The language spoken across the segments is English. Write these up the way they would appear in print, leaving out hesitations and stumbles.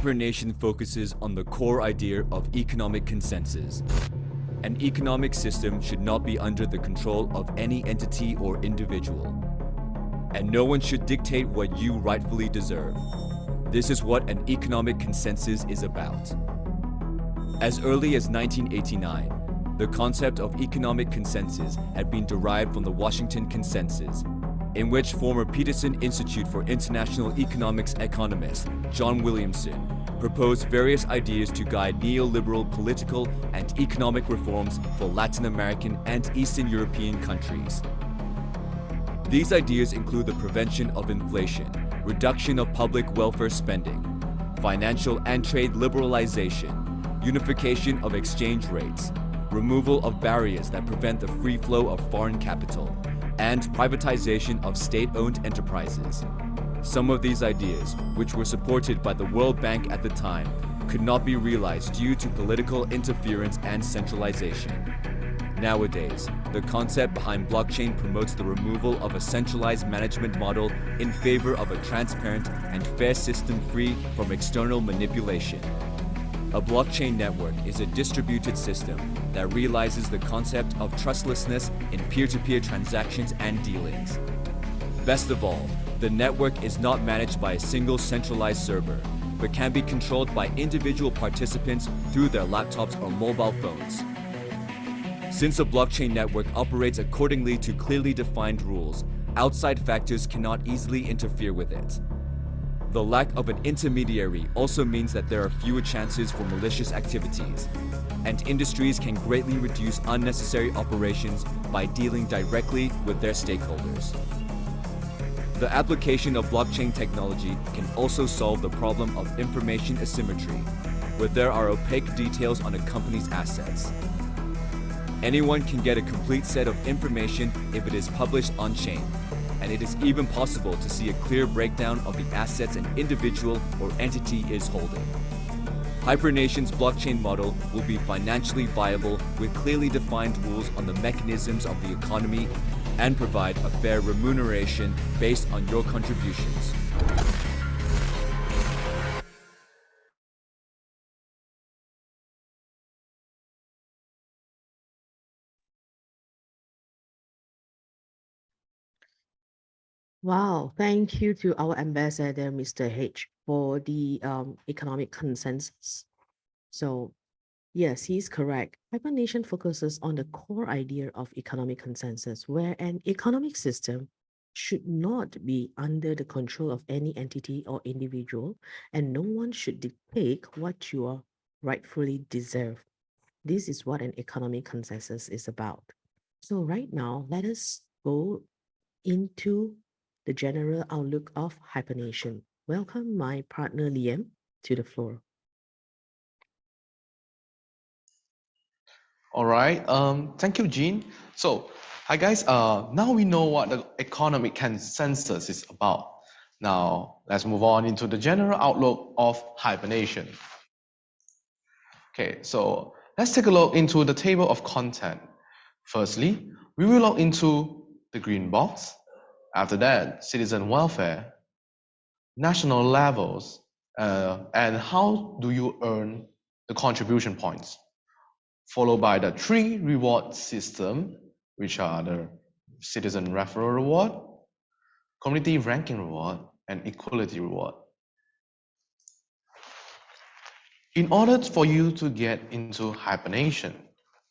Hypernation focuses on the core idea of economic consensus. An economic system should not be under the control of any entity or individual. And no one should dictate what you rightfully deserve. This is what an economic consensus is about. As early as 1989, the concept of economic consensus had been derived from the Washington Consensus, in which former Peterson Institute for International Economics economist John Williamson proposed various ideas to guide neoliberal political and economic reforms for Latin American and Eastern European countries. These ideas include the prevention of inflation, reduction of public welfare spending, financial and trade liberalization, unification of exchange rates, removal of barriers that prevent the free flow of foreign capital, and privatization of state-owned enterprises. Some of these ideas, which were supported by the World Bank at the time, could not be realized due to political interference and centralization. Nowadays, the concept behind blockchain promotes the removal of a centralized management model in favor of a transparent and fair system free from external manipulation. A blockchain network is a distributed system that realizes the concept of trustlessness in peer-to-peer transactions and dealings. Best of all, the network is not managed by a single centralized server, but can be controlled by individual participants through their laptops or mobile phones. Since a blockchain network operates accordingly to clearly defined rules, outside factors cannot easily interfere with it. The lack of an intermediary also means that there are fewer chances for malicious activities, and industries can greatly reduce unnecessary operations by dealing directly with their stakeholders. The application of blockchain technology can also solve the problem of information asymmetry, where there are opaque details on a company's assets. Anyone can get a complete set of information if it is published on-chain, and it is even possible to see a clear breakdown of the assets an individual or entity is holding. Hypernation's blockchain model will be financially viable with clearly defined rules on the mechanisms of the economy and provide a fair remuneration based on your contributions. Wow, thank you to our ambassador, Mr. H, for the economic consensus. So, yes, he's correct. Hypernation focuses on the core idea of economic consensus, where an economic system should not be under the control of any entity or individual, and no one should dictate what you are rightfully deserve. This is what an economic consensus is about. So right now, let us go into the general outlook of hypernation. Welcome my partner Liam to the floor. All right. Thank you, Jean. So, hi guys. Now we know what the economic consensus is about. Now, let's move on into the general outlook of hypernation. Okay, so let's take a look into the table of content. Firstly, we will log into the green box. After that, citizen welfare, national levels, and how do you earn the contribution points, followed by the 3 reward system, which are the citizen referral reward, community ranking reward, and equality reward. In order for you to get into hypernation,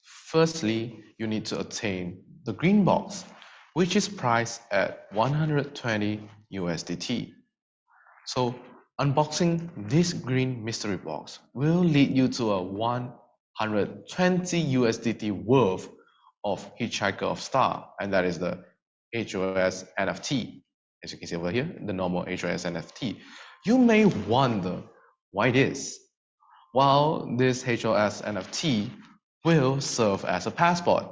firstly, you need to attain the green box, which is priced at 120 USDT. So unboxing this green mystery box will lead you to a 120 USDT worth of Hitchhiker of Star, and that is the HOS NFT. As you can see over here, the normal HOS NFT. You may wonder why this. Well, this HOS NFT will serve as a passport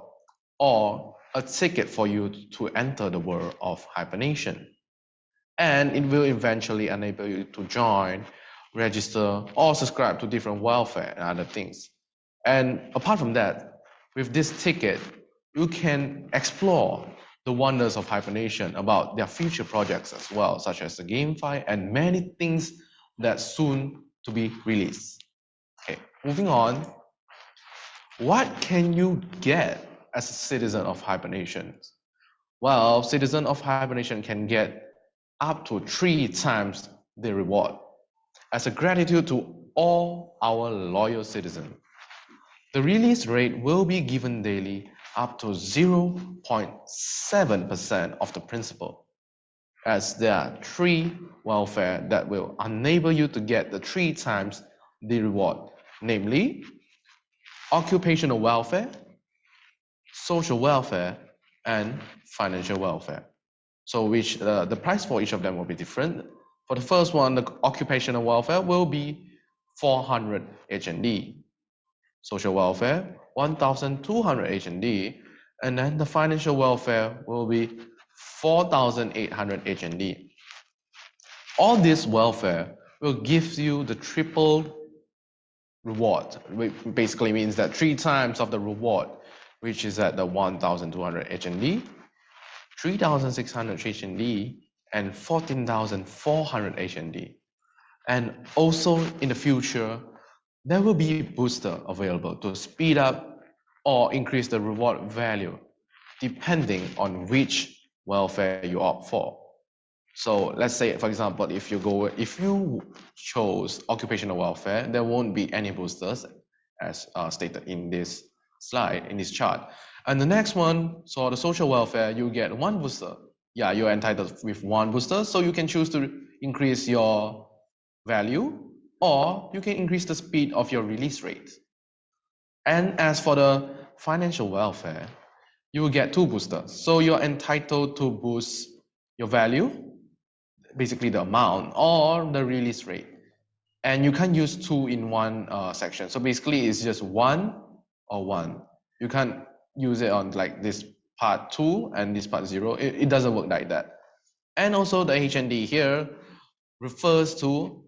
or a ticket for you to enter the world of hypernation. And it will eventually enable you to join, register, or subscribe to different welfare and other things. And apart from that, with this ticket, you can explore the wonders of hypernation about their future projects as well, such as the GameFi and many things that soon to be released. Okay, moving on. What can you get as a citizen of Hibernation? Well, citizen of Hibernation can get up to 3 times the reward as a gratitude to all our loyal citizens. The release rate will be given daily up to 0.7% of the principal, as there are 3 welfare that will enable you to get the 3 times the reward, namely occupational welfare, social welfare, and financial welfare. So which the price for each of them will be different. For the first one, the occupational welfare will be 400 HND. Social welfare, 1,200 HND. And then the financial welfare will be 4,800 HND. All this welfare will give you the triple reward, which basically means that 3 times of the reward, which is at the 1,200 HND, 3,600 HND, and 14,400 HND. And also in the future, there will be a booster available to speed up or increase the reward value, depending on which welfare you opt for. So let's say, for example, if you chose occupational welfare, there won't be any boosters, as stated in this slide, in this chart. And the next one, so the social welfare, you get 1 booster. Yeah, you're entitled with 1 booster, so you can choose to increase your value, or you can increase the speed of your release rate. And as for the financial welfare, you will get 2 boosters. So you're entitled to boost your value, basically the amount, or the release rate. And you can't use 2 in one section. So basically it's just 1 or 1. You can't use it on like this part 2 and this part 0. It doesn't work like that. And also the HND here refers to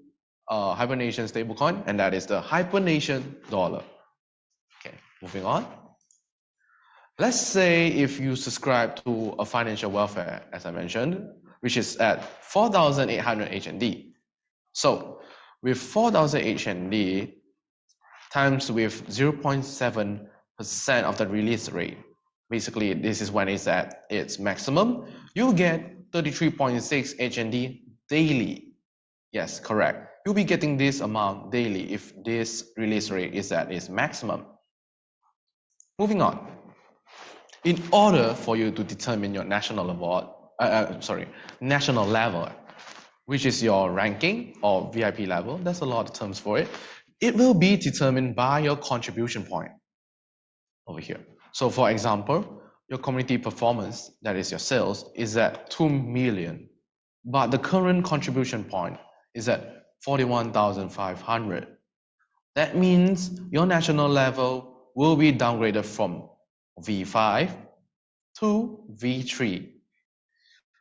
hibernation stablecoin, and that is the hibernation dollar. Okay, moving on. Let's say if you subscribe to a financial welfare, as I mentioned, which is at 4,800 HND. So with 4,000 HND times with 0.7% of the release rate, basically this is when it's at its maximum, you'll get 33.6 HND daily. Yes, correct. You'll be getting this amount daily if this release rate is at its maximum. Moving on. In order for you to determine your national level, which is your ranking or VIP level, there's a lot of terms for it. It will be determined by your contribution point over here. So for example, your community performance, that is your sales, is at 2 million, but the current contribution point is at 41,500. That means your national level will be downgraded from V5 to V3.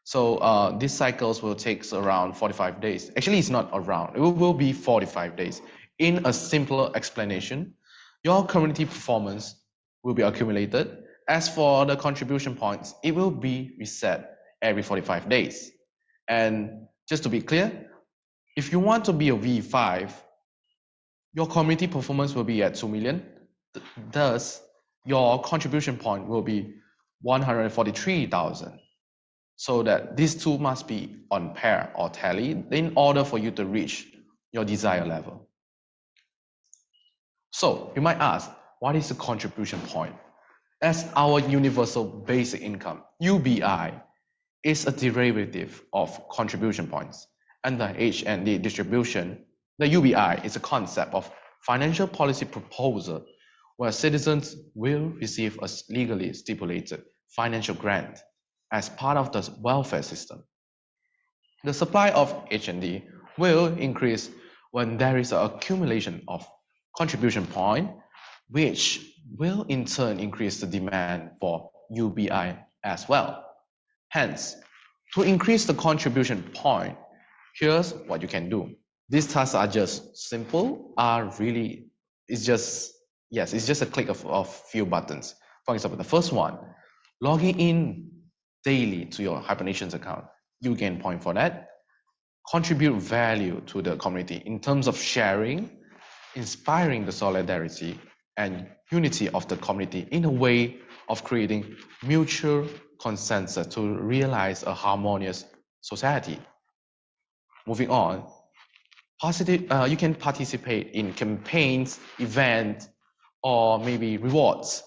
So these cycles will take around 45 days. Actually, it's not around, it will be 45 days. In a simpler explanation, your community performance will be accumulated. As for the contribution points, it will be reset every 45 days. And just to be clear, if you want to be a V5, your community performance will be at 2 million. Thus, your contribution point will be 143,000. So that these two must be on pair or tally in order for you to reach your desired level. So you might ask, what is the contribution point? As our universal basic income, UBI, is a derivative of contribution points. And the HND distribution, the UBI, is a concept of financial policy proposal where citizens will receive a legally stipulated financial grant as part of the welfare system. The supply of HND will increase when there is an accumulation of contribution point, which will in turn increase the demand for UBI as well. Hence, to increase the contribution point, here's what you can do. These tasks are just simple, it's just a click of few buttons. For example, the first one, logging in daily to your Hibernations account. You gain point for that. contribute value to the community in terms of sharing, inspiring the solidarity and unity of the community in a way of creating mutual consensus to realize a harmonious society. Moving on, you can participate in campaigns, events, or maybe rewards.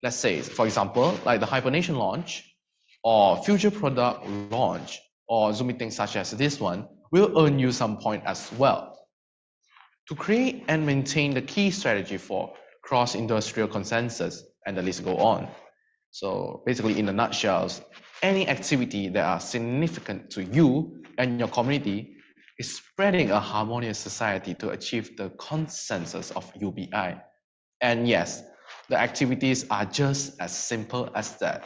Let's say, for example, like the Hibernation launch or future product launch or Zoom meetings such as this one will earn you some point as well. To create and maintain the key strategy for cross-industrial consensus, and the list go on. So basically, in a nutshell, any activity that are significant to you and your community is spreading a harmonious society to achieve the consensus of UBI. And yes, the activities are just as simple as that.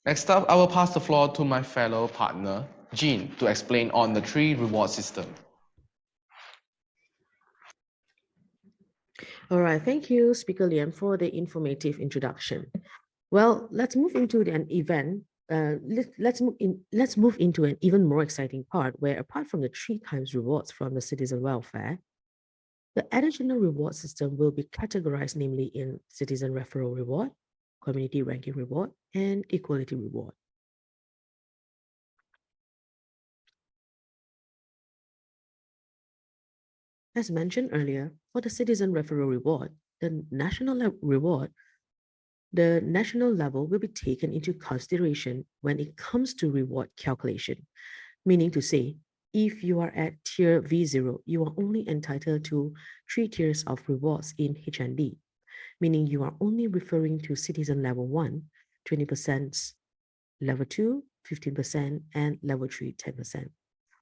Next up, I will pass the floor to my fellow partner, Jean, to explain on the 3 reward system. All right, thank you, Speaker Liam, for the informative introduction. Well, let's move into an event. Let's move into an even more exciting part where, apart from the 3 times rewards from the citizen welfare, the additional reward system will be categorized namely in citizen referral reward, community ranking reward, and equality reward. As mentioned earlier, for the citizen referral reward, the national level will be taken into consideration when it comes to reward calculation, meaning to say, if you are at tier V0, you are only entitled to 3 tiers of rewards in HND, meaning you are only referring to citizen level 1, 20%, level 2, 15%, and level 3, 10%.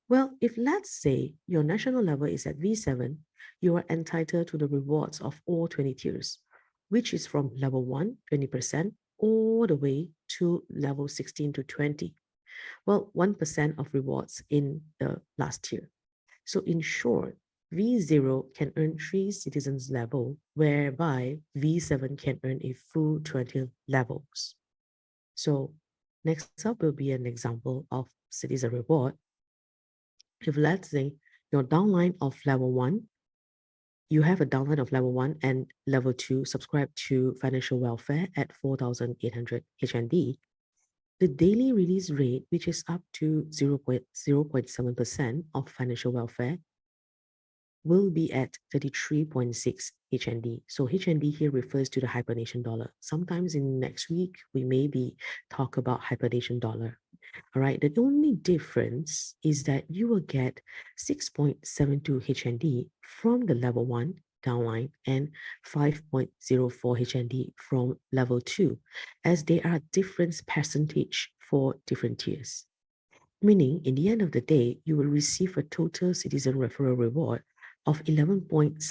Well, if let's say your national level is at V7, you are entitled to the rewards of all 20 tiers, which is from level 1, 20%, all the way to level 16 to 20. Well, 1% of rewards in the last tier. So in short, V0 can earn 3 citizens level, whereby V7 can earn a full 20 levels. So next up will be an example of citizen reward. If let's say your downline of level 1, you have a downline of level 1 and level 2 subscribe to financial welfare at 4,800 HND, the daily release rate, which is up to 0.7% of financial welfare, will be at 33.6 HND. So HND here refers to the hibernation dollar. Sometimes in next week, we may be talk about hibernation dollar. All right, the only difference is that you will get 6.72 HND from the level 1 downline and 5.04 HND from level 2, as they are different percentage for different tiers. Meaning, in the end of the day, you will receive a total citizen referral reward of 11.76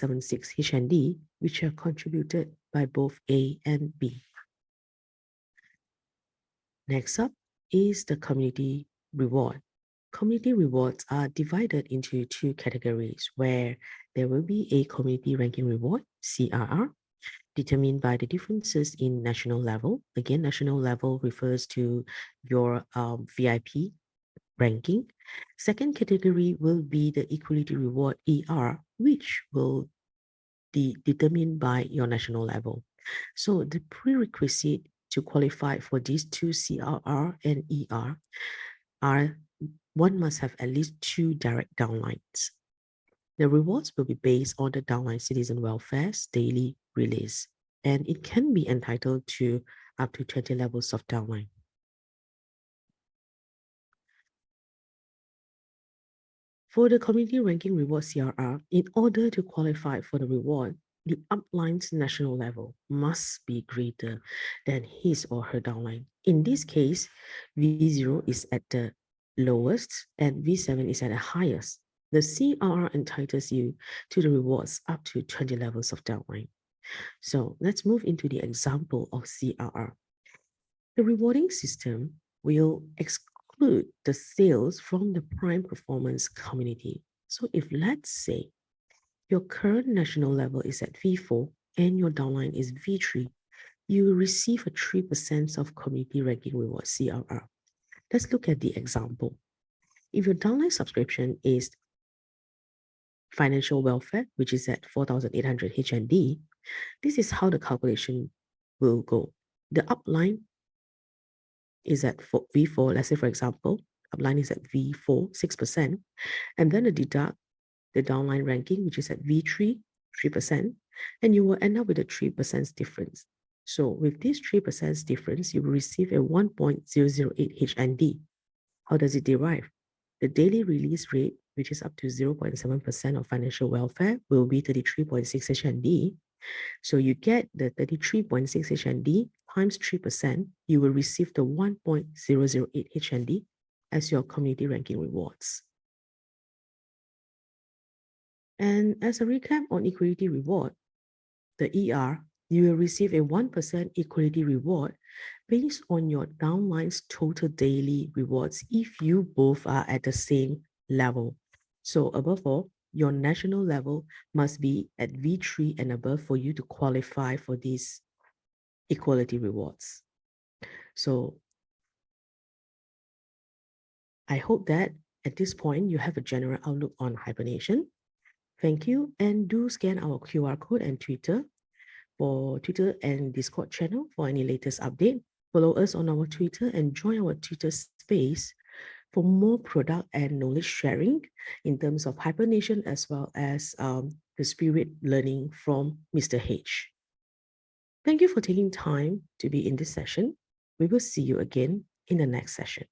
HND, which are contributed by both A and B. Next up is the community reward. Community rewards are divided into 2 categories, where there will be a community ranking reward, CRR, determined by the differences in national level. Again, national level refers to your VIP ranking. Second category will be the equality reward, ER, which will be determined by your national level. So the prerequisite to qualify for these 2 CRR and ER are one must have at least 2 direct downlines. The rewards will be based on the downline citizen welfare's daily release, and it can be entitled to up to 20 levels of downline. For the community ranking reward CRR, in order to qualify for the reward, the upline's national level must be greater than his or her downline. In this case, V0 is at the lowest and V7 is at the highest. The CRR entitles you to the rewards up to 20 levels of downline. So let's move into the example of CRR. The rewarding system will exclude the sales from the prime performance community. So if let's say your current national level is at V4 and your downline is V3, you will receive a 3% of community ranking reward, CRR. Let's look at the example. If your downline subscription is financial welfare, which is at 4,800 HND, this is how the calculation will go. The upline is at V4, let's say for example, upline is at V4, 6%, and then deduct the downline ranking, which is at V3, 3%, and you will end up with a 3% difference. So with this 3% difference, you will receive a 1.008 HND. How does it derive? The daily release rate, which is up to 0.7% of financial welfare, will be 33.6 HND. So you get the 33.6 HND times 3%, you will receive the 1.008 HND as your community ranking rewards. And as a recap on equality reward, the ER, you will receive a 1% equality reward based on your downline's total daily rewards if you both are at the same level. So above all, your national level must be at V3 and above for you to qualify for these equality rewards. So I hope that at this point you have a general outlook on hibernation. Thank you, and do scan our QR code and Twitter and Discord channel for any latest update. Follow us on our Twitter and join our Twitter space for more product and knowledge sharing in terms of hibernation as well as the spirit learning from Mr. H. Thank you for taking time to be in this session. We will see you again in the next session.